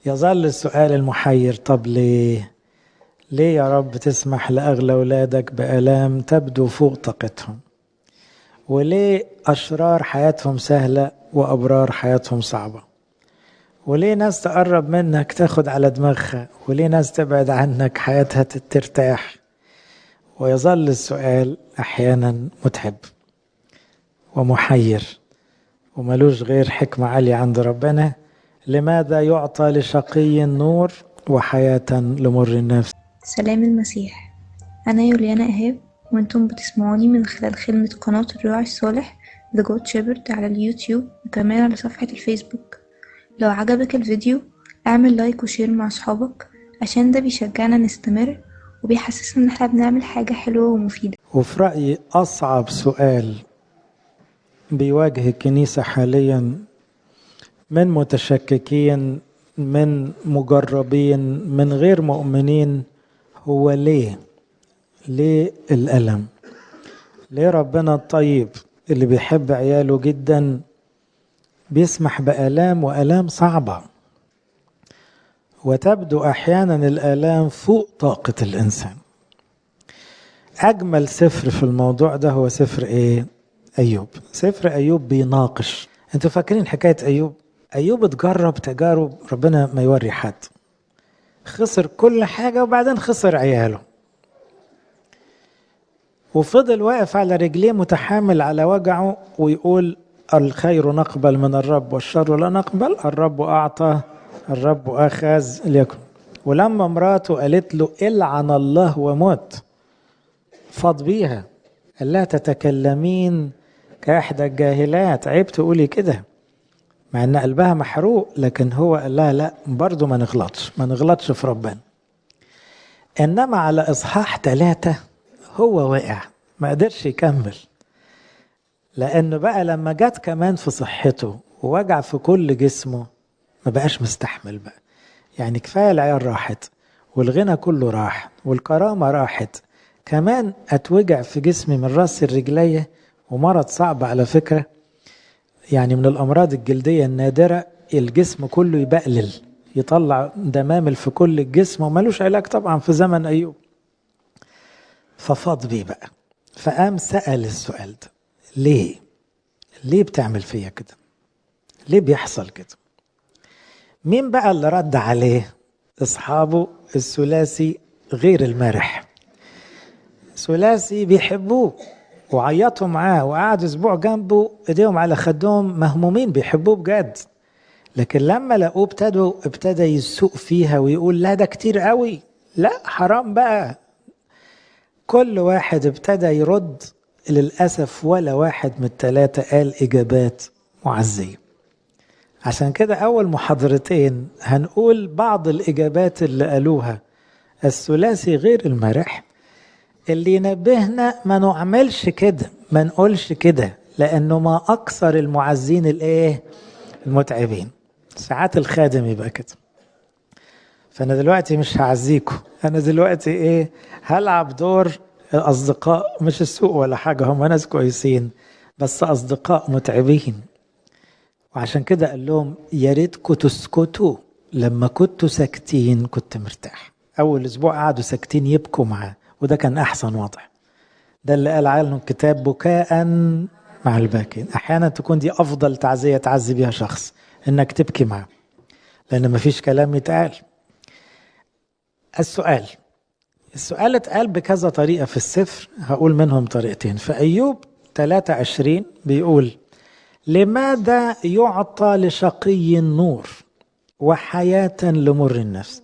يظل السؤال المحير، طب ليه؟ ليه يا رب تسمح لأغلى أولادك بآلام تبدو فوق طاقتهم؟ وليه أشرار حياتهم سهلة وأبرار حياتهم صعبة؟ وليه ناس تقرب منك تاخد على دماغها، وليه ناس تبعد عنك حياتها ترتاح؟ ويظل السؤال أحيانا متعب ومحير وملوش غير حكمة عالية عند ربنا. لماذا يعطى لشقي نور وحياة لمر النفس؟ سلام المسيح. أنا يوليانا إيهاب، وأنتم بتسمعوني من خلال خدمة قناة الراعي الصالح The Good Shepherd على اليوتيوب وكمان على صفحة الفيسبوك. لو عجبك الفيديو اعمل لايك وشير مع أصحابك عشان ده بيشجعنا نستمر وبيحسسنا إن احنا بنعمل حاجة حلوة ومفيدة. وفي رأيي أصعب سؤال بيواجه الكنيسة حاليا من متشككين، من مجربين، من غير مؤمنين، هو ليه؟ ليه الألم؟ ليه ربنا الطيب اللي بيحب عياله جدا بيسمح بآلام وآلام صعبة؟ وتبدو أحيانا الآلام فوق طاقة الإنسان. أجمل سفر في الموضوع ده هو سفر إيه؟ أيوب. سفر أيوب بيناقش. أنتوا فاكرين حكاية أيوب؟ أيوب اتجرب تجارب ربنا ما يوري حد، خسر كل حاجة وبعدين خسر عياله، وفضل واقف على رجليه متحامل على وجعه ويقول الخير نقبل من الرب والشر لا نقبل، الرب أعطى الرب أخذ ليكن. ولما مراته قالت له العن الله ومت، فاض بيها، قال لها تتكلمين كإحدى الجاهلات، عيب تقولي كده، مع ان قلبها محروق، لكن هو قال لها لا برضو ما نغلطش في ربنا. انما على اصحاح 3 هو وقع، ما قدرش يكمل، لانه بقى لما جت كمان في صحته ووجع في كل جسمه ما بقاش مستحمل بقى. يعني كفاية العيال راحت والغنى كله راح والكرامة راحت، كمان اتوجع في جسمي من راس الرجلية، ومرض صعب على فكرة، يعني من الأمراض الجلدية النادرة، الجسم كله يبقلل، يطلع دمامل في كل الجسم، ومالوش علاج طبعا في زمن أيوب. ففاض بيه بقى، فقام سأل السؤال ده، ليه؟ ليه بتعمل فيا كده؟ ليه بيحصل كده؟ مين بقى اللي رد عليه؟ أصحابه الثلاثي غير المرح. ثلاثي بيحبوه وعيطوا معاه وقعدوا اسبوع جنبه ايديهم على خدهم مهمومين، بيحبوه بجد. لكن لما لقوه ابتدى يسوق فيها ويقول لا ده كتير قوي، لا حرام بقى. كل واحد ابتدى يرد، للأسف ولا واحد من الثلاثة قال إجابات معزية. عشان كده أول محاضرتين هنقول بعض الإجابات اللي قالوها الثلاثي غير المرح، اللي ينبهنا ما نعملش كده، ما نقولش كده، لأنه ما أكثر المعزين الإيه؟ المتعبين. ساعات الخادم يبقى كده. فأنا دلوقتي مش هعزيكم، أنا دلوقتي إيه؟ هلعب دور أصدقاء، مش السوق ولا حاجة، هم ناس كويسين بس أصدقاء متعبين. وعشان كده قال لهم يا ريتكم تسكتوا، لما كنتوا ساكتين كنت مرتاح. أول أسبوع قعدوا ساكتين يبكوا معاه، وده كان أحسن وضع. ده اللي قال عنه الكتاب بكاء مع الباكين. أحيانا تكون دي أفضل تعزية تعزي بيها شخص، إنك تبكي معه، لأن مفيش كلام يتقال. السؤال اتقال بكذا طريقة في السفر، هقول منهم طريقتين. في أيوب 23 بيقول لماذا يعطى لشقي النور وحياة لمر النفس؟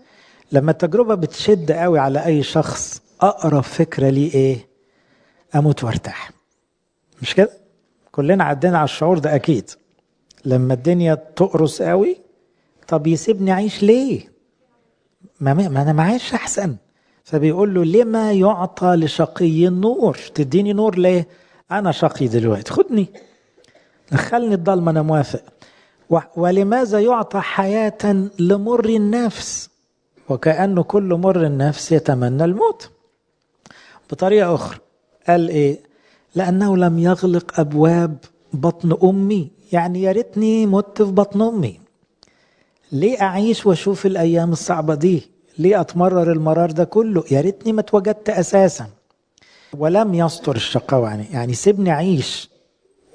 لما التجربة بتشد قوي على أي شخص، أقرب فكرة ليه إيه؟ أموت وارتاح. مش كده؟ كلنا عدينا على الشعور ده أكيد. لما الدنيا تقرص قوي، طب يسيبني أعيش ليه؟ ما أنا معيش أحسن. فبيقول له لما يعطى لشقي النور؟ تديني نور ليه؟ أنا شقي دلوقتي، خدني دخلني الضلمة، أنا موافق. ولماذا يعطى حياة لمر النفس؟ وكأنه كل مر النفس يتمنى الموت. بطريقة أخرى قال إيه؟ لأنه لم يغلق أبواب بطن أمي، يعني يا ريتني مت في بطن أمي. ليه أعيش وأشوف الأيام الصعبة دي؟ ليه أتمرر المرار ده كله؟ يا ريتني ما اتوجدت أساسا. ولم يستر الشقاوة يعني سيبني أعيش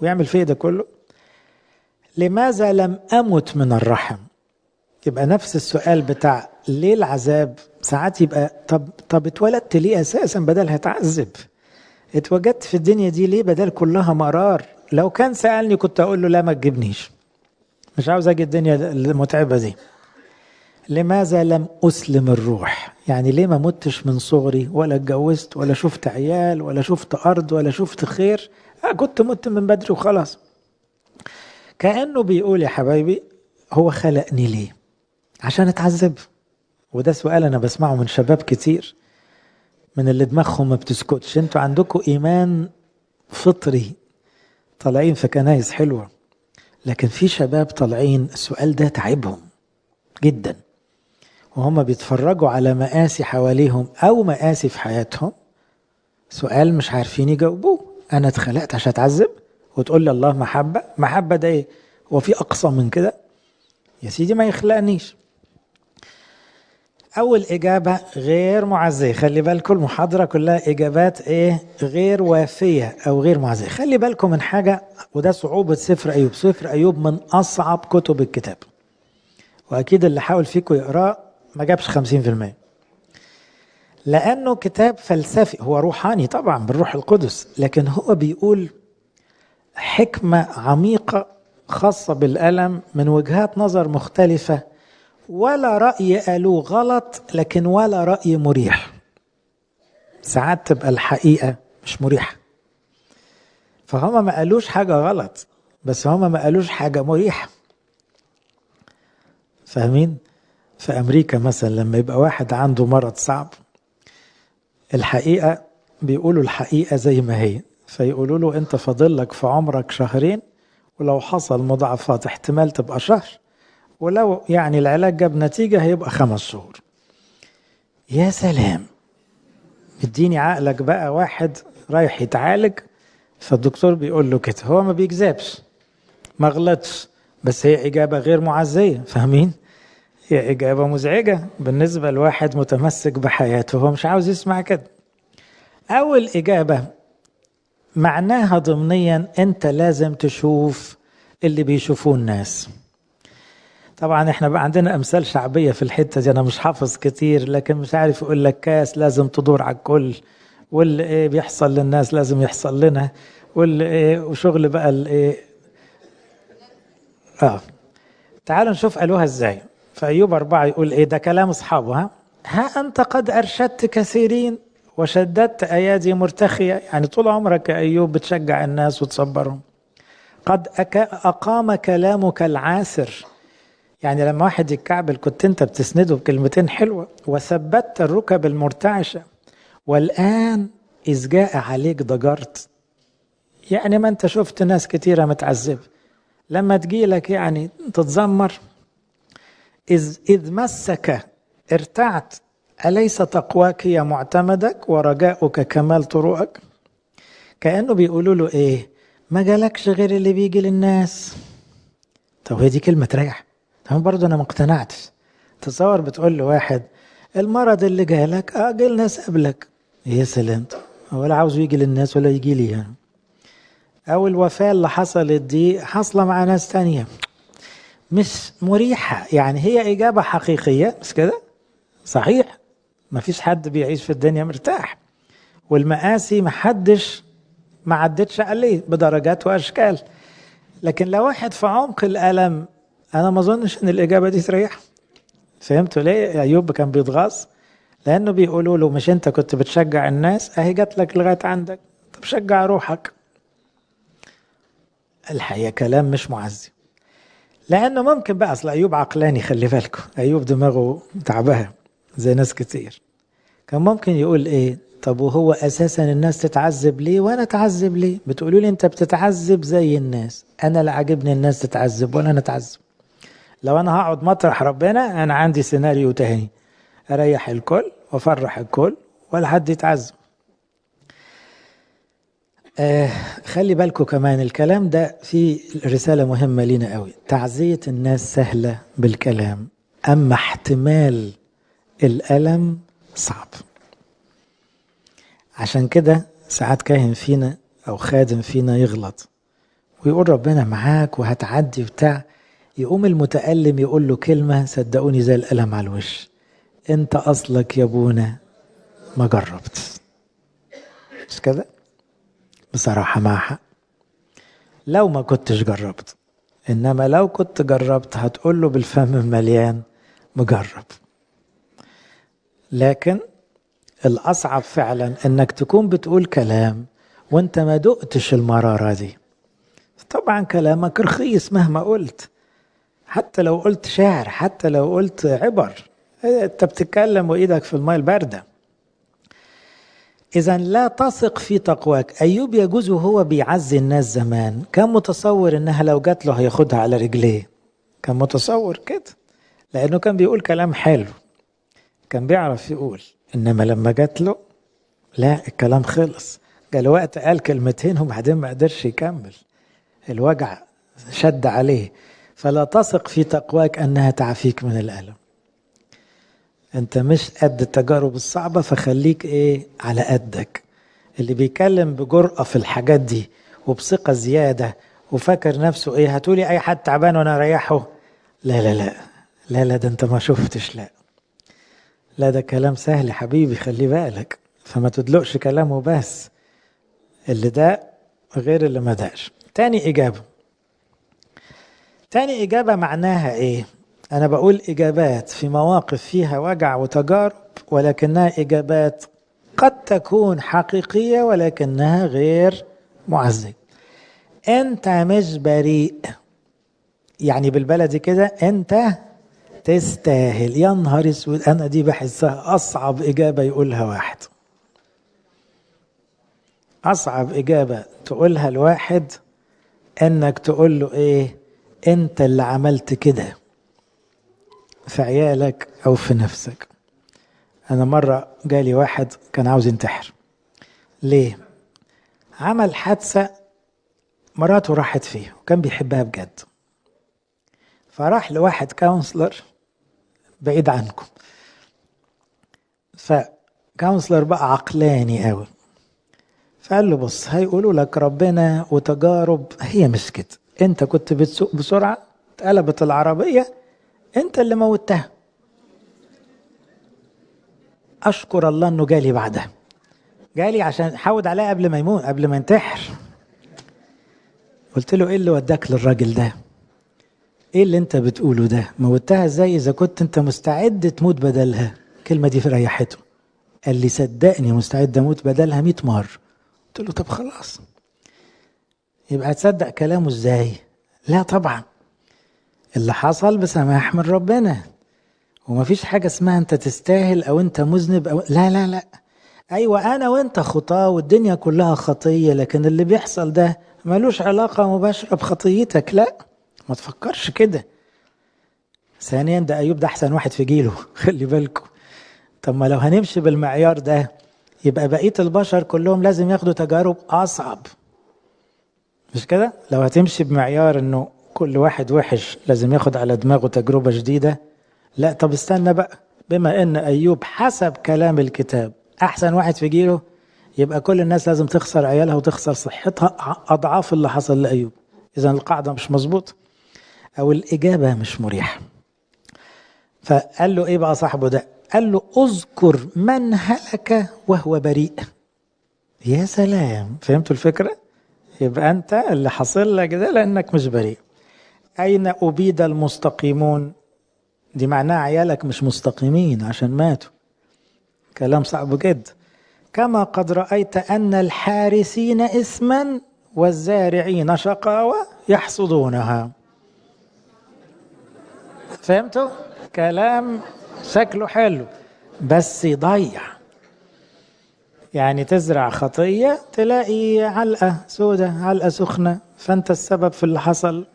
ويعمل فيه ده كله. لماذا لم أمت من الرحم؟ يبقى نفس السؤال بتاع ليه العذاب. ساعات يبقى طب اتولدت ليه أساسا بدل هتعذب؟ اتوجدت في الدنيا دي ليه بدل كلها مرار؟ لو كان سألني كنت أقول له لا ما تجيبنيش، مش عاوز أجي الدنيا المتعبة دي. لماذا لم أسلم الروح؟ يعني ليه ما متش من صغري ولا اتجوزت ولا شفت عيال ولا شفت أرض ولا شفت خير؟ كنت مت من بدري وخلاص. كأنه بيقول يا حبايبي هو خلقني ليه؟ عشان اتعذب. وده سؤال أنا بسمعه من شباب كتير من اللي دماغهم ما بتسكتش. انتوا عندكم إيمان فطري طالعين في كنايس حلوة، لكن في شباب طالعين السؤال ده تعبهم جدا، وهم بيتفرجوا على مآسي حواليهم أو مآسي في حياتهم، سؤال مش عارفين يجاوبوه. أنا اتخلقت عشان أتعذب؟ وتقول لي الله محبة؟ محبة ده إيه؟ هو في أقصى من كده؟ يا سيدي ما يخلقنيش. أول إجابة غير معزية. خلي بالكم المحاضرة كلها إجابات إيه؟ غير وافية أو غير معزية. خلي بالكم من حاجة، وده صعوبة سفر أيوب. سفر أيوب من أصعب كتب الكتاب، وأكيد اللي حاول فيكم يقرأ ما جابش 50%، لأنه كتاب فلسفي. هو روحاني طبعا بالروح القدس، لكن هو بيقول حكمة عميقة خاصة بالألم من وجهات نظر مختلفة، ولا رأي قالوه غلط لكن ولا رأي مريح. ساعات تبقى الحقيقة مش مريحة، فهم ما قالوش حاجة غلط بس هم ما قالوش حاجة مريحة. فاهمين؟ في أمريكا مثلا لما يبقى واحد عنده مرض صعب، الحقيقة بيقولوا الحقيقة زي ما هي، فيقولوا له أنت فاضلك في عمرك شهرين، ولو حصل مضاعفات احتمال تبقى شهر، ولو يعني العلاج جاب نتيجة هيبقى 5 شهور. يا سلام، اديني عقلك بقى. واحد رايح يتعالج فالدكتور بيقول له كده، هو ما بيكذبش ما غلطش، بس هي إجابة غير معزية. فاهمين؟ هي إجابة مزعجة بالنسبة لواحد متمسك بحياته، هو مش عاوز يسمع كده. أول إجابة معناها ضمنيا أنت لازم تشوف اللي بيشوفوه الناس. طبعا احنا بقى عندنا أمثال شعبية في الحتة دي، أنا مش حافظ كتير لكن مش عارف يقول لك كاس لازم تدور على الكل، واللي ايه بيحصل للناس لازم يحصل لنا، واللي ايه وشغل بقى الايه. تعالوا نشوف قالوها ازاي. فأيوب 4 يقول ايه، ده كلام اصحابه. ها انت قد ارشدت كثيرين وشددت ايادي مرتخية. يعني طول عمرك يا ايوب بتشجع الناس وتصبرهم. قد اقام كلامك العاسر. يعني لما واحد يتكعبل كنت انت بتسنده بكلمتين حلوة. وثبتت الركب المرتعشة، والآن إذ جاء عليك ضجرت. يعني ما انت شفت ناس كتيرة متعذبة، لما تجيلك يعني تتذمر. إذ مسك ارتعت، أليس تقواك هي معتمدك ورجاؤك كمال طرقك؟ كأنه بيقولوا له إيه، ما جالكش غير اللي بيجي للناس. طب هي دي كلمة تريح؟ طب برضو أنا مقتنعتش. تصور بتقول له واحد المرض اللي جالك جه الناس قبلك. يا سلام، ولا عاوز يجي للناس ولا يجي لي يعني. أو الوفاة اللي حصلت دي حصلة مع ناس تانية، مش مريحة. يعني هي إجابة حقيقية مش كده؟ صحيح، ما فيش حد بيعيش في الدنيا مرتاح، والمآسي محدش ما عدتش عليه بدرجات وأشكال. لكن لو واحد في عمق الألم أنا ما أظنش أن الإجابة دي تريح. فهمتوا ليه أيوب كان بيتغاظ؟ لأنه بيقولوا له مش أنت كنت بتشجع الناس، أهي جات لك لغاية عندك، طب شجع روحك. الحقيقة كلام مش معزي، لأنه ممكن بقى أصل أيوب عقلاني. خلي بالكم أيوب دماغه تعبها زي ناس كتير. كان ممكن يقول إيه، طب وهو أساسا الناس تتعذب ليه وأنا أتعذب ليه؟ بتقولوا لي أنت بتتعذب زي الناس، أنا لا عاجبني الناس تتعذب ولا أنا أتعذب. لو أنا هقعد مطرح ربنا أنا عندي سيناريو تاني، أريح الكل وأفرح الكل ولا حد يتعذب. خلي بالكم كمان الكلام ده فيه رسالة مهمة لينا قوي. تعزية الناس سهلة بالكلام، أما احتمال الألم صعب. عشان كده ساعات كاهن فينا أو خادم فينا يغلط ويقول ربنا معاك وهتعدي بتاع، يقوم المتألم يقول له كلمة صدقوني زي الألم على الوش: انت أصلك يا ابونا ما جربت. مش كده؟ بصراحة مع حق، لو ما كنتش جربت. إنما لو كنت جربت هتقول له بالفم المليان مجرب. لكن الأصعب فعلا إنك تكون بتقول كلام وانت ما دقتش المرارة دي. طبعا كلامك رخيص مهما قلت، حتى لو قلت شعر، حتى لو قلت عبر، انت بتتكلم وإيدك في الماء الباردة. إذا لا تثق في تقواك. أيوب يجوز وهو بيعزي الناس زمان كان متصور إنها لو جات له هياخدها على رجليه، كان متصور كده لأنه كان بيقول كلام حلو، كان بيعرف يقول. إنما لما جات له لا، الكلام خلص. جاله وقت قال كلمتين وبعدين ما قدرش يكمل، الوجع شد عليه. فلا تثق في تقواك أنها تعفيك من الألم. انت مش قد التجارب الصعبة، فخليك على قدك. اللي بيكلم بجرأة في الحاجات دي وبثقة زيادة وفاكر نفسه هتقولي اي حد تعبان وانا اريحه، لا لا لا لا لا، ده انت ما شفتش. لا ده كلام سهل حبيبي، خلي بالك. فما تدلقش كلامه بس، اللي ده غير اللي ما داش. تاني إجابة معناها ايه؟ أنا بقول إجابات في مواقف فيها وجع وتجارب، ولكنها إجابات قد تكون حقيقية ولكنها غير معزية. أنت مش بريء، يعني بالبلدي كده أنت تستاهل. يا نهار اسود، أنا دي بحسها أصعب إجابة يقولها واحد. أصعب إجابة تقولها الواحد إنك تقول له أنت اللي عملت كده في عيالك أو في نفسك. أنا مرة جالي واحد كان عاوز ينتحر. ليه؟ عمل حادثة، مراته راحت فيه وكان بيحبها بجد، فراح لواحد كونسلر بعيد عنكم. فكونسلر بقى عقلاني قوي، فقال له بص، هيقولوا لك ربنا وتجارب، هي مش كده. انت كنت بتسوق بسرعة، اتقلبت العربية، انت اللي موتها. اشكر الله انه جالي بعدها، جالي عشان حاود عليها قبل ما يموت، قبل ما ينتحر. قلت له ايه اللي وداك للراجل ده؟ ايه اللي انت بتقوله ده؟ موتها ازاي اذا كنت انت مستعد تموت بدلها؟ الكلمة دي ريحته. قال لي صدقني مستعد اموت بدلها 100 مرة. قلت له طب خلاص، يبقى تصدق كلامه ازاي؟ لا طبعا، اللي حصل بسماح من ربنا، ومفيش حاجة اسمها انت تستاهل او انت مذنب أو لا لا لا. ايوه انا وانت خطاة والدنيا كلها خطية، لكن اللي بيحصل ده ملوش علاقة مباشرة بخطيتك. لا، ما تفكرش كده. ثانيا ده ايوب ده احسن واحد في جيله خلي بالكم. طب ما لو هنمشي بالمعيار ده يبقى بقية البشر كلهم لازم ياخدوا تجارب اصعب، مش كده؟ لو هتمشي بمعيار انه كل واحد وحش لازم ياخد على دماغه تجربة جديدة، لا طب استنى بقى. بما ان ايوب حسب كلام الكتاب احسن واحد في جيله، يبقى كل الناس لازم تخسر عيالها وتخسر صحتها اضعاف اللي حصل لايوب. اذا القاعدة مش مظبوط او الاجابة مش مريحة. فقال له ايه بقى صاحبه ده؟ قال له اذكر من هلك وهو بريء. يا سلام، فهمتوا الفكرة؟ يبقى انت اللي حصل لك ده لانك مش بريء. اين ابيد المستقيمون؟ دي معناها عيالك مش مستقيمين عشان ماتوا. كلام صعب جدا. كما قد رأيت أن الحارسين إثما والزارعين شقاوة يحصدونها. فهمتوا؟ كلام شكله حلو بس يضيع. يعني تزرع خطية تلاقي علقة سودة، علقة سخنة، فأنت السبب في اللي حصل.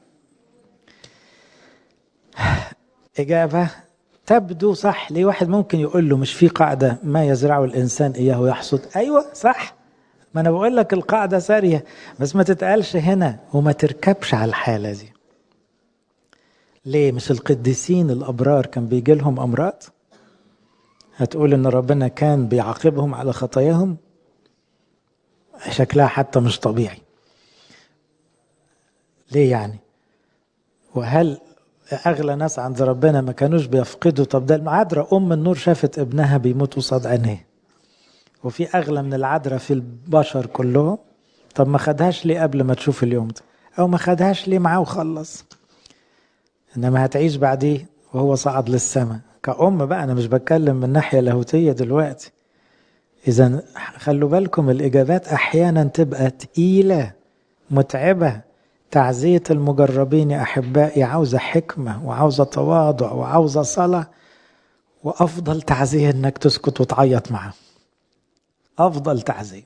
إجابة تبدو صح. ليه واحد ممكن يقول له مش في قاعدة ما يزرعه الإنسان إياه يحصد؟ أيوة صح، ما أنا بقول لك القاعدة سارية، بس ما تتقالش هنا وما تركبش على الحالة دي. ليه؟ مش القديسين الأبرار كان بيجي لهم أمراض؟ هتقول إن ربنا كان بيعاقبهم على خطاياهم؟ شكلها حتى مش طبيعي. ليه يعني؟ وهل أغلى ناس عند ربنا ما كانوش بيفقدوا؟ طب ده العذراء أم النور شافت ابنها بيموت قصاد عينيه، وفي أغلى من العذراء في البشر كلهم. طب ما خدهاش ليه قبل ما تشوف اليوم ده؟ أو ما خدهاش ليه معاه وخلص؟ إنما هتعيش بعديه وهو صعد للسماء كأم بقى. أنا مش بتكلم من ناحية لاهوتية دلوقتي. إذا خلوا بالكم الإجابات أحيانا تبقى تقيلة متعبة. تعزية المجربين يا أحبائي عاوزة حكمة وعاوزة تواضع وعاوزة صلاة، وأفضل تعزية إنك تسكت وتعيط معه. أفضل تعزية.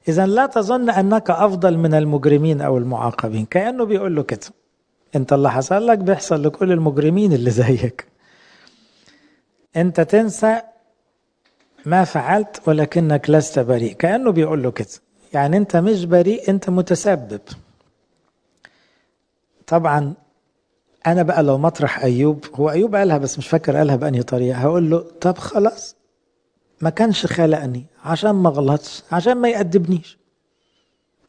إذا لا تظن أنك أفضل من المجرمين أو المعاقبين، كأنه بيقول له كده أنت اللي حصل لك بيحصل لكل المجرمين اللي زيك. أنت تنسى ما فعلت ولكنك لست بريء. كأنه بيقول له كده، يعني أنت مش بريء، أنت متسبب. طبعا أنا بقى لو مطرح أيوب، هو أيوب قالها بس مش فاكر قالها بأنهي طريقة، هقول له طب خلاص، ما كانش خلقني عشان ما غلطش، عشان ما يأدبنيش.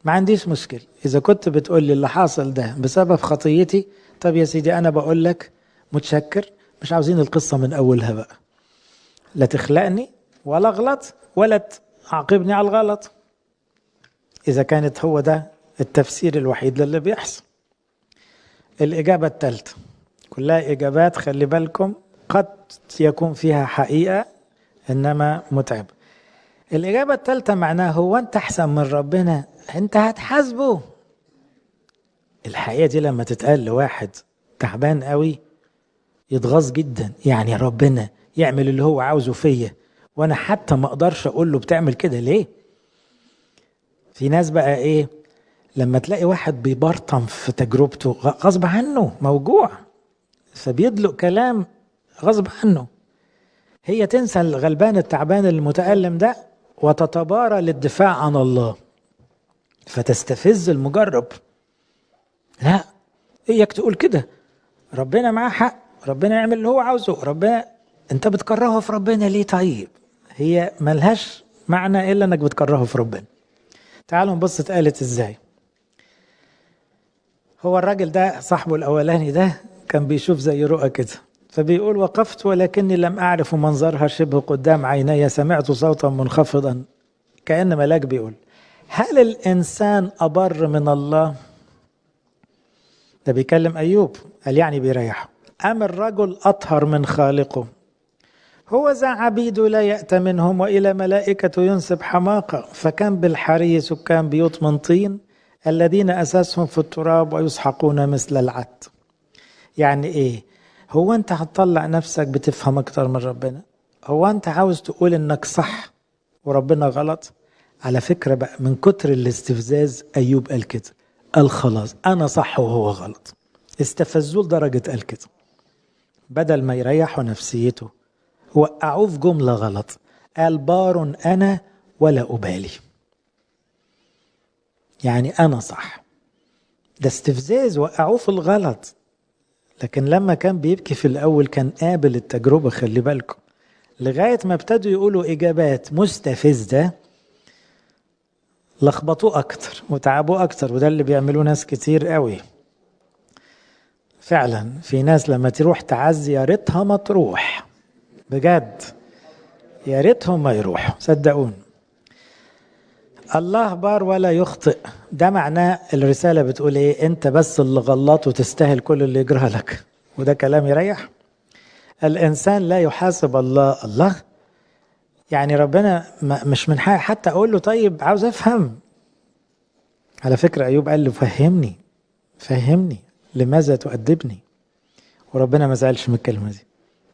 ما عنديش مشكلة إذا كنت بتقول لي اللي حاصل ده بسبب خطيتي. طب يا سيدي أنا بقول لك متشكر، مش عاوزين القصة من أولها بقى. لا تخلقني ولا أغلط ولا تعاقبني على الغلط، إذا كانت هو ده التفسير الوحيد للي بيحصل. الإجابة الثالثة كلها إجابات خلي بالكم قد يكون فيها حقيقة إنما متعب. الإجابة الثالثة معناها هو أنت أحسن من ربنا؟ أنت هتحاسبه. الحقيقة دي لما تتقال لواحد تعبان قوي يتغاظ جدا. يعني ربنا يعمل اللي هو عاوزه فيا وأنا حتى ما أقدرش أقول له بتعمل كده ليه؟ في ناس بقى إيه، لما تلاقي واحد بيبرطم في تجربته غصب عنه موجوع، فبيدلق كلام غصب عنه. هي تنسى الغلبان التعبان المتألم ده وتتبارى للدفاع عن الله، فتستفز المجرب. لا، اياك تقول كده، ربنا معاه حق، ربنا يعمل اللي هو عاوزه. ربنا، انت بتكرهه في ربنا ليه؟ طيب هي ملهاش معنى الا انك بتكرهه في ربنا. تعالوا نبص اتقالت ازاي. هو الراجل ده صاحبه الاولاني ده كان بيشوف زي رؤى كده، فبيقول وقفت ولكني لم أعرف منظرها شبه قدام عيني، سمعت صوتا منخفضا كأن ملاك بيقول هل الإنسان أبر من الله؟ ده بيكلم أيوب، قال يعني بيريحه. أم الرجل أطهر من خالقه؟ هو ذا عبيد لا يأتمنهم وإلى ملائكة ينسب حماقة، فكم بالحري سكان بيوت من طين الذين أساسهم في التراب ويسحقون مثل العت. يعني إيه؟ هو أنت هتطلع نفسك بتفهم أكتر من ربنا؟ هو أنت عاوز تقول إنك صح وربنا غلط؟ على فكرة بقى من كتر الاستفزاز أيوب قال كده، قال خلاص أنا صح وهو غلط. استفزوه لدرجة قال كده، بدل ما يريحوا نفسيته وقعوه في جملة غلط، قال بار أنا ولا أبالي. يعني أنا صح. ده استفزاز، وقعوه في الغلط. لكن لما كان بيبكي في الأول كان قابل التجربة. خلي بالكم لغاية ما ابتدوا يقولوا إجابات مستفزة لخبطوه أكتر وتعبوه أكتر. وده اللي بيعملوه ناس كتير قوي فعلا. في ناس لما تروح تعزي يا ريتها ما تروح، بجد يا ريتهم ما يروحوا، صدقون. الله بار ولا يخطئ، ده معناه الرسالة بتقول ايه؟ انت بس اللي غلط وتستاهل كل اللي يجرى لك. وده كلام يريح. الانسان لا يحاسب الله. يعني ربنا مش من حق حتى اقول له طيب عاوز افهم. على فكرة ايوب قال له فهمني لماذا تؤدبني؟ وربنا ما زعلش من الكلمة دي،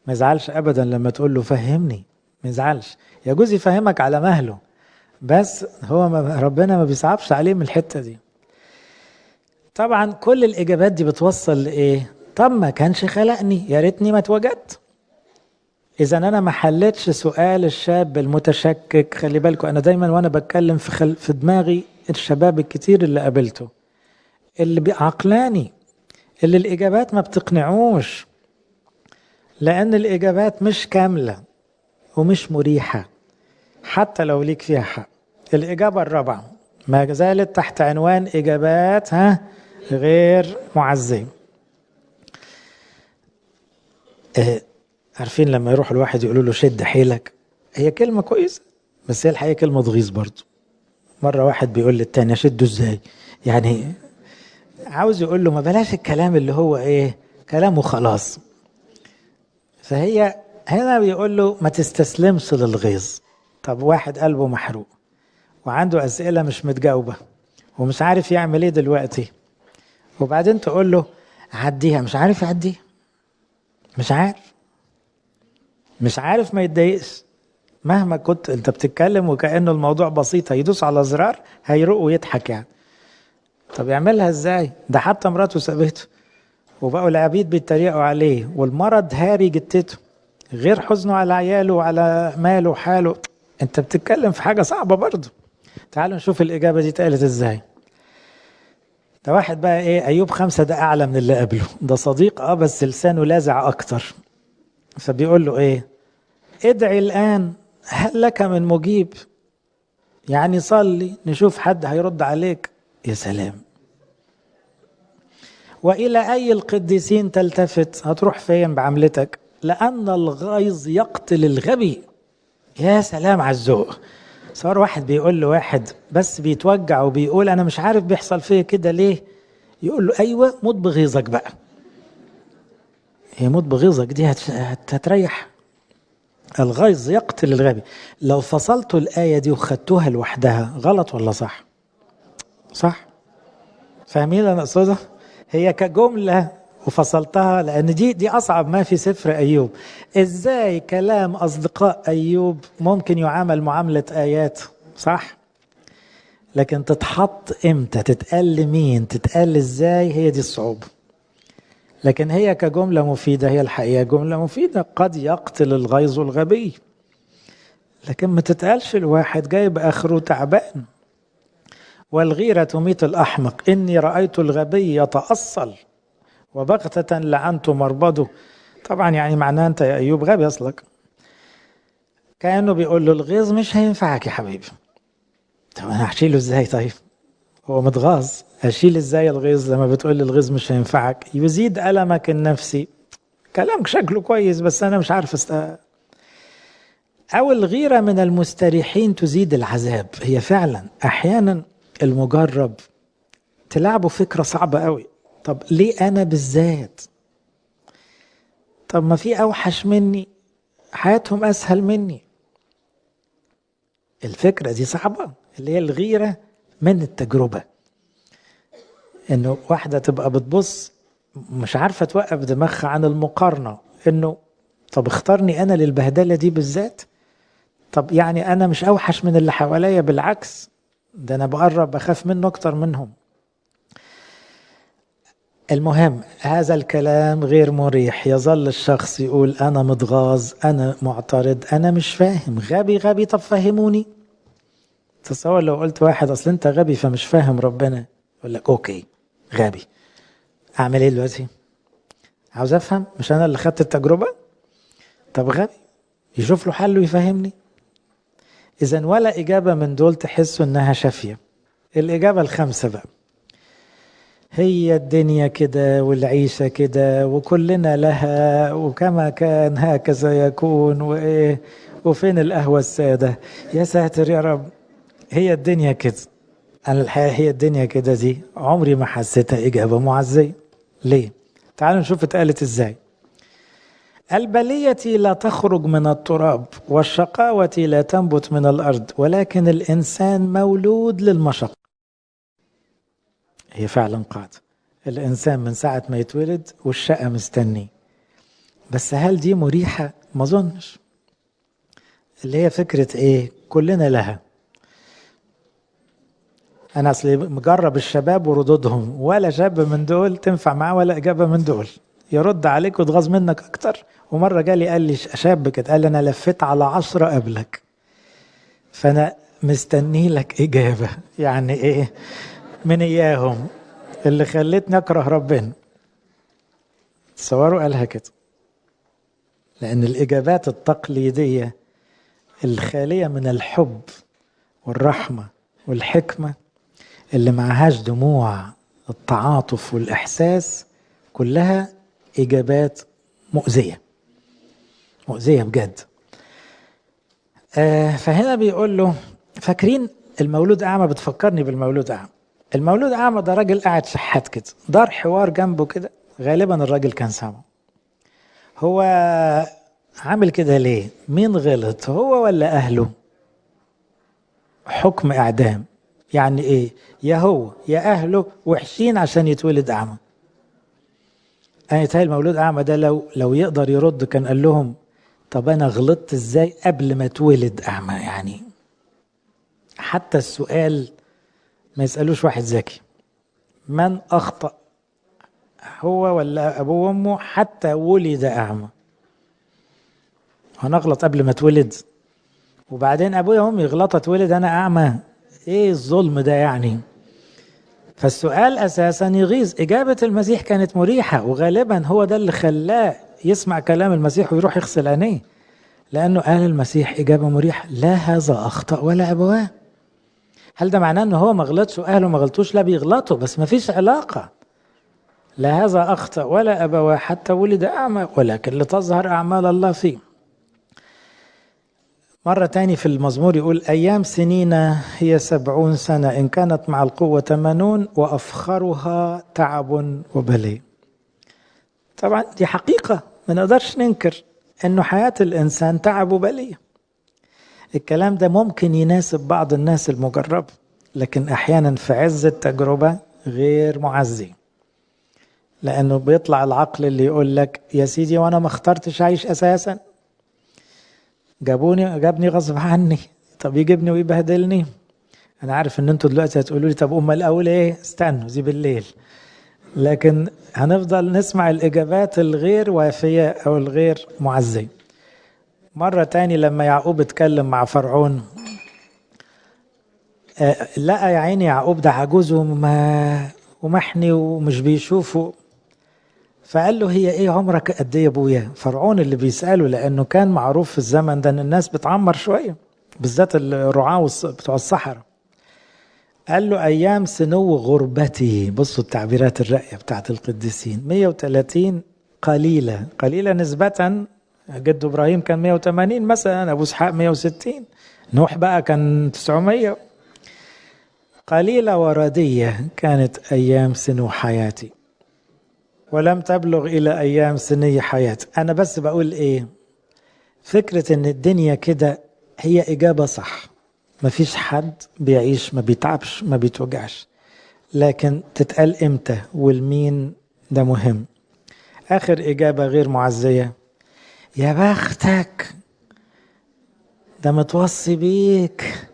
ما زعلش ابدا لما تقول له فهمني، ما زعلش. يجوز يفهمك على مهله، بس هو ربنا ما بيصعبش عليه من الحتة دي. طبعا كل الإجابات دي بتوصل لإيه؟ طب ما كانش خلقني، يا ريتني ما اتوجدت. إذا أنا ما حلتش سؤال الشاب المتشكك، خلي بالكم أنا دايما وأنا بتكلم في دماغي الشباب الكتير اللي قابلته، اللي عقلاني، اللي الإجابات ما بتقنعوش، لأن الإجابات مش كاملة ومش مريحة حتى لو ليك فيها حق. الإجابة الرابعة ما زالت تحت عنوان إجابات غير معزية. عارفين لما يروح الواحد يقولوا له شد حيلك، هي كلمة كويسة بس هي الحقيقة كلمة تغيظ برضو. مرة واحد بيقول للتاني شده ازاي، يعني عاوز يقول له ما بلاش الكلام اللي هو ايه كلامه خلاص. فهي هنا بيقول له ما تستسلمش للغيظ. طب واحد قلبه محروق وعنده أسئلة مش متجاوبة ومش عارف يعمل ايه دلوقتي، وبعدين تقول له عديها، مش عارف يعديها، مش عارف ما يتضايقش مهما كنت انت بتتكلم وكأنه الموضوع بسيط، هيدوس على زرار هيروق ويضحك يعني. طب يعملها ازاي؟ ده حتى مراته سابته وبقوا العبيد بيتريقوا عليه والمرض هاري جتته، غير حزنه على عياله وعلى ماله وحاله. انت بتتكلم في حاجة صعبة برضه. تعالوا نشوف الإجابة دي اتقالت ازاي. ده واحد بقى ايه، أيوب 5 ده أعلى من اللي قبله، ده صديق بس لسانه لازع أكتر. فبيقول له ايه، ادعي الآن هل لك من مجيب، يعني صلي نشوف حد هيرد عليك. يا سلام. وإلى أي القديسين تلتفت، هتروح فين بعملتك، لأن الغيظ يقتل الغبي. يا سلام على الذوق. صار واحد بيقول له واحد بس بيتوجع وبيقول أنا مش عارف بيحصل فيه كده ليه، يقول له أيوة موت بغيظك بقى. هي موت بغيظك دي هتريح. الغيظ يقتل الغبي. لو فصلتوا الآية دي وخدتوها لوحدها غلط ولا صح؟ صح. فاهمين أنا أقصده؟ هي كجملة وفصلتها، لأن دي أصعب ما في سفر أيوب. إزاي كلام أصدقاء أيوب ممكن يعامل معاملة آيات، صح؟ لكن تتحط إمتى، تتقال لمين، تتقال إزاي، هي دي الصعوبة. لكن هي كجملة مفيدة، هي الحقيقة جملة مفيدة. قد يقتل الغيظ الغبي، لكن ما تتقالش الواحد جايب آخره تعبان. والغيرة تميت الأحمق، إني رأيت الغبي يتأصل وبغتة لعنت مربده. طبعا يعني معناه أنت يا أيوب غبي أصلك. كأنه بيقول له الغيظ مش هينفعك يا حبيبي. طب أنا هشيله إزاي؟ طيب هو متغاظ، هشيل إزاي الغيظ لما بتقول لي الغيظ مش هينفعك؟ يزيد ألمك النفسي. كلامك شكله كويس بس أنا مش عارف أو الغيرة من المستريحين تزيد العذاب. هي فعلا أحيانا المجرب تلعبه فكرة صعبة قوي. طب ليه أنا بالذات؟ طب ما في أوحش مني حياتهم أسهل مني. الفكرة دي صعبة، اللي هي الغيرة من التجربة. إنه واحدة تبقى بتبص مش عارفة توقف دماغها عن المقارنة، إنه طب اختارني أنا للبهدلة دي بالذات. طب يعني أنا مش أوحش من اللي حواليا، بالعكس ده أنا بقرب بخاف منه أكتر منهم. المهم هذا الكلام غير مريح. يظل الشخص يقول أنا متغاظ، أنا معترض، أنا مش فاهم، غبي غبي. طب فهموني. تصور لو قلت واحد أصل أنت غبي فمش فاهم ربنا، يقول لك أوكي غبي، أعمل إيه دلوقتي؟ عاوز أفهم، مش أنا اللي خدت التجربة. طب غبي يشوف له حل ويفهمني. إذن ولا إجابة من دول تحسوا إنها شافية. الإجابة الخامسة بقى، هي الدنيا كده والعيشة كده وكلنا لها وكما كان هكذا يكون وإيه وفين القهوة السادة. يا ساتر يا رب. هي الدنيا كده. أنا الحقيقة هي الدنيا كده دي عمري ما حسيتها إجابة معزية. ليه؟ تعالوا نشوف اتقالت إزاي. البلية لا تخرج من التراب والشقاوة لا تنبت من الأرض، ولكن الإنسان مولود للمشقة. هي فعلا قاعدة. الإنسان من ساعة ما يتولد والشقة مستني. بس هل دي مريحة؟ ما ظنش. اللي هي فكرة إيه؟ كلنا لها. أنا أصلي مجرب الشباب وردودهم، ولا شاب من دول تنفع معاه ولا إجابة من دول. يرد عليك ويتغاظ منك أكتر. ومرة جالي قال لي شاب كده، قال لي أنا لفيت على 10 قبلك، فأنا مستني لك إجابة. يعني إيه من إياهم اللي خلتني أكره ربنا؟ تصوروا قالها كده. لأن الإجابات التقليدية الخالية من الحب والرحمة والحكمة، اللي معهاش دموع التعاطف والإحساس، كلها إجابات مؤذية، مؤذية بجد. فهنا بيقول له فاكرين المولود أعمى؟ بتفكرني بالمولود أعمى. المولود أعمى ده راجل قاعد شحات كده، دار حوار جنبه كده، غالبا الراجل كان سامعه. هو عامل كده ليه؟ مين غلط، هو ولا أهله؟ حكم إعدام. يعني إيه؟ يا هو يا أهله وحشين عشان يتولد أعمى. أنا يتهيألي المولود أعمى ده لو يقدر يرد كان قال لهم طب أنا غلطت إزاي قبل ما اتولد أعمى؟ يعني حتى السؤال ما يسألوش واحد ذكي، من أخطأ هو ولا أبوه وأمه حتى ولد أعمى؟ هنغلط قبل ما اتولد؟ وبعدين أبويا وأمي يغلطوا اتولد أنا أعمى؟ إيه الظلم ده يعني؟ فالسؤال أساسا يغيظ. إجابة المسيح كانت مريحة، وغالبا هو ده اللي خلاه يسمع كلام المسيح ويروح يغسل عينيه، لأنه قال المسيح إجابة مريحة: لا هذا أخطأ ولا أبواه. هل ده معناه أنه هو ما غلطش وأهله ما غلطوش؟ لا، بيغلطوا بس ما فيش علاقة. لا هذا أخطأ ولا أبواه حتى ولد أعمى، ولكن لتظهر أعمال الله فيه. مرة تاني في المزمور يقول: أيام سنين هي 70 سنة، إن كانت مع القوة 80 وأفخرها تعب وبلي. طبعا دي حقيقة ما نقدرش ننكر أنه حياة الإنسان تعب وبلي. الكلام ده ممكن يناسب بعض الناس المجربة، لكن أحيانا في عز التجربة غير معزي، لأنه بيطلع العقل اللي يقول لك يا سيدي وأنا ما اخترتش أعيش أساسا، جابني غصب عني، طب يجيبني ويبهدلني. أنا عارف أن أنتوا دلوقتي هتقولوا لي طب أم الأول إيه، استنوا زي بالليل، لكن هنفضل نسمع الإجابات الغير وافية أو الغير معزية. مرة تاني لما يعقوب اتكلم مع فرعون، لقى يا عيني يعقوب ده عجوز ومحني ومش بيشوفه، فقال له هي ايه عمرك قد ايه يا ابويا؟ فرعون اللي بيسأله، لانه كان معروف في الزمن ده ان الناس بتعمر شوية، بالذات الرعاة بتوع الصحراء. قال له ايام سنو غربتي. بصوا التعبيرات الراقية بتاعت القديسين: 130 قليلة، قليلة نسبة. جد ابراهيم كان 180 مثلا، ابو اسحاق 160، نوح بقى كان 900. قليلة وردية كانت ايام سنو حياتي، ولم تبلغ إلى أيام سني حياتي. أنا بس بقول إيه، فكرة إن الدنيا كده هي إجابة صح. مفيش حد بيعيش ما بيتعبش ما بيتوجعش، لكن تتقال إمتى والمين ده مهم. آخر إجابة غير معزية: يا بختك ده متوصي بيك،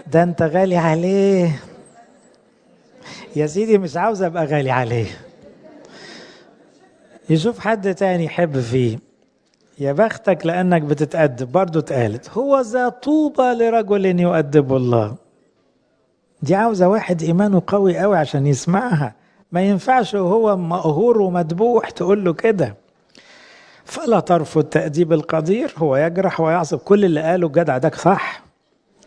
ده أنت غالي عليه. يا سيدي مش عاوز أبقى غالي عليه، يشوف حد تاني يحب فيه. يا بختك لأنك بتتأدب. برضو اتقالت: هو ذا طوبى لرجل يؤدب الله. دي عاوزة واحد إيمانه قوي قوي عشان يسمعها. ما ينفعش وهو مقهور ومدبوح تقول له كده. فلا ترفض تأديب القدير، هو يجرح ويعصب. كل اللي قاله جدع ده صح،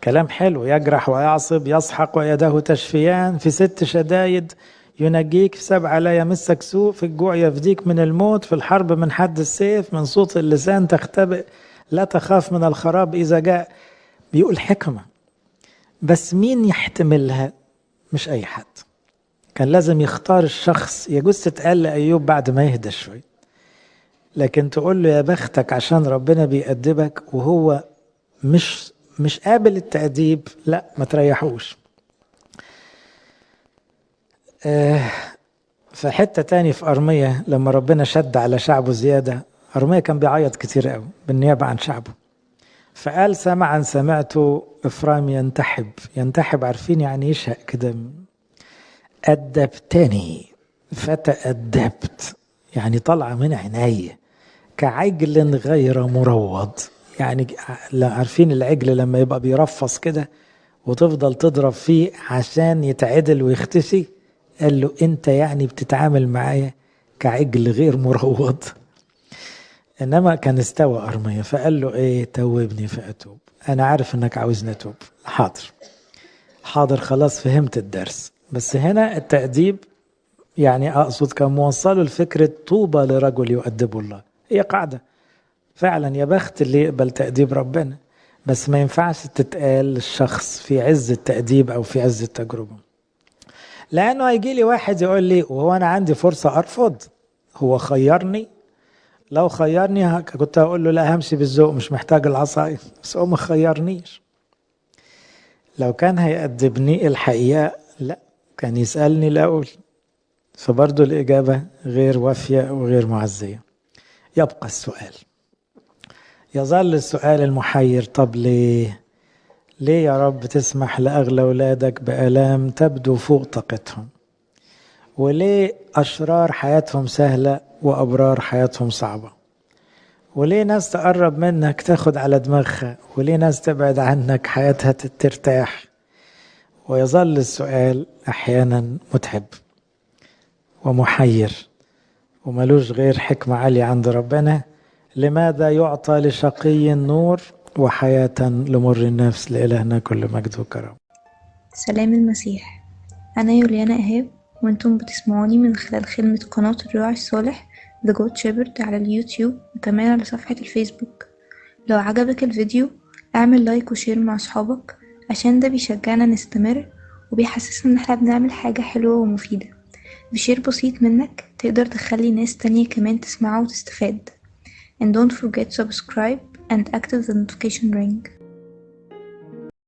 كلام حلو. يجرح ويعصب، يسحق ويده تشفيان، في 6 شدايد ينجيك، في 7 لا يمسك سوء، في الجوع يفديك من الموت، في الحرب من حد السيف، من صوت اللسان تختبئ، لا تخاف من الخراب إذا جاء. بيقول حكمة، بس مين يحتملها؟ مش أي حد. كان لازم يختار الشخص. يجوز تتقال لأيوب بعد ما يهدى شوي، لكن تقول له يا بختك عشان ربنا بيأدبك وهو مش قابل التأديب، لا ما تريحوش. في حتة تاني في أرمية لما ربنا شد على شعبه زيادة، أرمية كان بيعيط كتير قوي بالنيابة عن شعبه، فقال: سمعا سمعت إفرايم ينتحب. عارفين يعني يشهق كده؟ أدبتني فتأدبت، يعني طالعة من عيني كعجل غير مروض. يعني عارفين العجل لما يبقى بيرفص كده وتفضل تضرب فيه عشان يتعدل ويختفي؟ قال له انت يعني بتتعامل معايا كعجل غير مروض. انما كان استوى ارميا فقال له ايه؟ توبني فاتوب. انا عارف انك عاوزني اتوب. حاضر حاضر خلاص فهمت الدرس. بس هنا التأديب يعني اقصد كان موصله لفكرة طوبى لرجل يؤدبه الله. هي قاعدة فعلا، يا بخت اللي يقبل تأديب ربنا، بس ما ينفعش تتقال للشخص في عز التأديب او في عز التجربة. لانه هيجي لي واحد يقول لي وهو انا عندي فرصة ارفض؟ هو خيرني؟ لو خيرني كنت هقول له لا همشي بالذوق مش محتاج العصاية، بس هو ما خيرنيش. لو كان هيأدبني الحقيقة لا كان يسألني لا أقول. فبرضو الإجابة غير وافية وغير معزية. يبقى السؤال، يظل السؤال المحير، طب ليه؟ ليه يا رب تسمح لأغلى أولادك بآلام تبدو فوق طاقتهم؟ وليه أشرار حياتهم سهلة وأبرار حياتهم صعبة؟ وليه ناس تقرب منك تاخد على دماغها، وليه ناس تبعد عنك حياتها ترتاح؟ ويظل السؤال أحيانا متعب ومحير وملوش غير حكمة عالية عند ربنا. لماذا يعطى لشقي النور وحياة لمر النفس؟ لإلهنا كل مجد وكرم. سلام المسيح. أنا يوليانا إيهاب، وأنتم بتسمعوني من خلال خدمة قناة الراعي الصالح The Good Shepherd على اليوتيوب وكمان على صفحة الفيسبوك. لو عجبك الفيديو اعمل لايك وشير مع أصحابك عشان ده بيشجعنا نستمر وبيحسسنا إن احنا بنعمل حاجة حلوة ومفيدة. بشير بسيط منك تقدر تخلي ناس تانية كمان تسمعه وتستفاد. And don't forget to subscribe and active the notification ring.